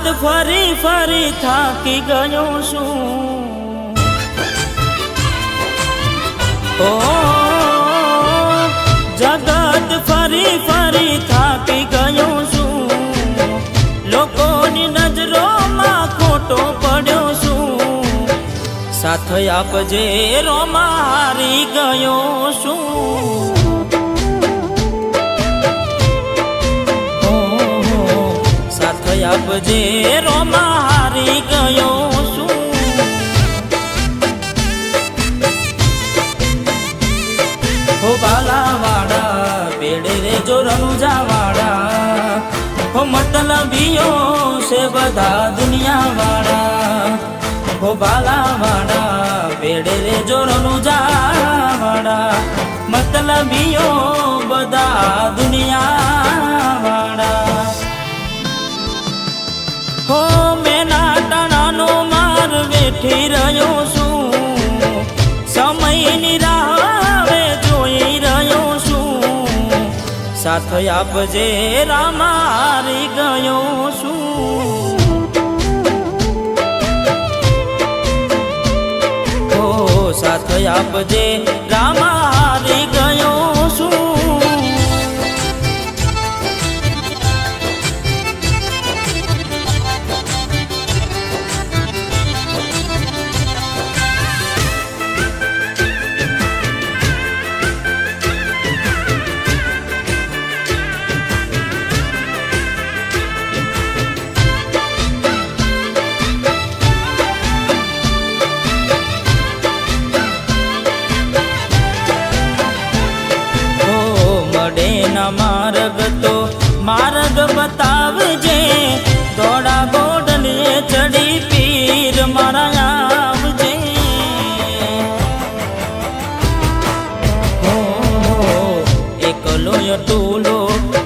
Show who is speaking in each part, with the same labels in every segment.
Speaker 1: જગત ફરી ફરી થાકી ગયો છું। ઓ જગત ફરી ફરી થાકી ગયો છું। લોકોની નજરોમાં ખોટો પડ્યો છું। સાથ આપજે રોમા હારી ગયો છું। આપજે રોમા હારી ગયો છું। હો બાલાવાડા બેડે રે જો રણુજાવાડા, હો મતલબીઓ છે બધા દુનિયાવાળા। હો બાલાવાડા બેડે રે જો રણુજાવાડા, મતલબીઓ બધા દુનિયાવાળા। હો મેં નાટાણાનો માર વેઠી રહ્યો છું। સમયની રાહ જોઈ રહ્યો છું। સાથ આપજે રામા હારી ગયો છું। હો સાથ આપજે રામા હારી ગયો છું। માર્ગ તો માર્ગ બતાવજે, દોડા ગોડલે ચડી પીર મારા આવજે। એકલો ટૂલો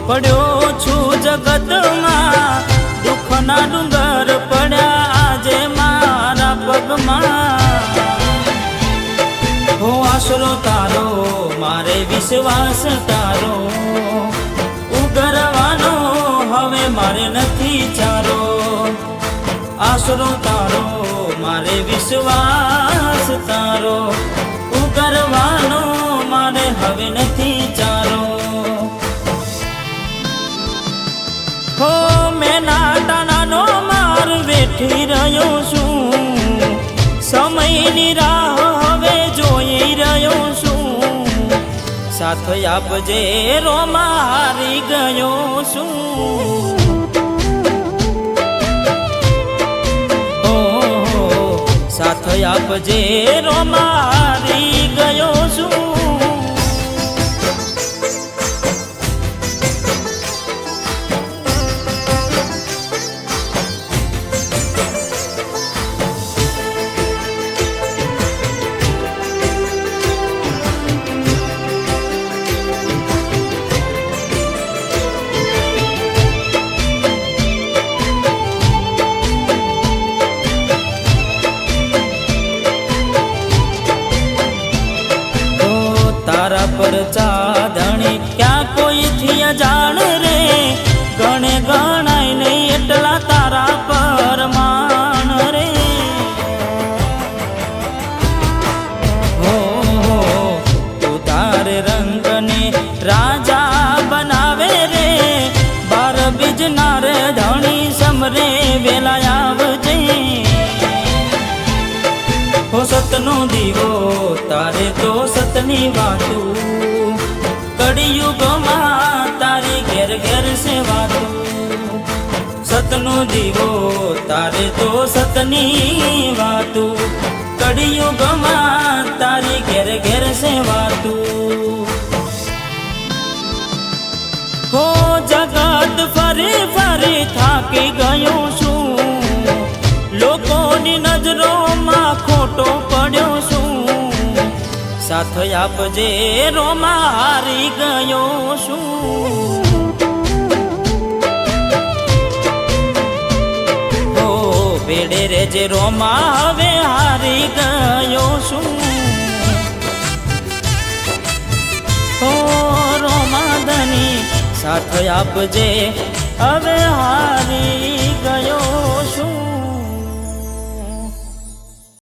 Speaker 1: પડ્યો છું જગતમાં, દુઃખના ડુંગર પડ્યા આજે મારા પગમાં। હો આશરો તારો મારે વિશ્વાસ તારો, ઉગરવાનો હવે મારે નથી ચારો। આશરો તારો મારે વિશ્વાસ તારો, ઉગરવાનો મારે હવે નથી ચારો। હો મેં નાટાણાનો માર વેઠી રહ્યો છું। સમયની રાહ હવે જોઈ રહ્યો છું। સાથ આપજે રોમા હારી ગયો છું। ઓ સાથ આપજે રોમા હારી ગયો છું। તારા પર ચાધણી ક્યાં કોઈથી અજાણ રે, ગણે ગણાય નહીં એટલા તારા પર માણ રે। હો તું તારે રંગને રાજા બનાવે રે, બાર બીજના રે ધણી સમરે વેલા આવજે। હો સતનો દીવો તારે તો સતની વાતું, કળિયુગમાં તારી ઘેર ઘેર સે વાતું। સતનો દીવો તારે તો સતની વાતું, કળિયુગમાં તારી ઘેર ઘેર સે વાતું। હો જગત ફરી ફરી થાકી ગયો છું। લોકોની નજરોમાં ખોટો પડ્યો છું। સાથ આપજે રોમા હારી ગયો છું। હો બેડે રે જે રોમા હવે હારી ગયો છું। હો રોમા ધની સાથ આપજે હવે હારી ગયો શું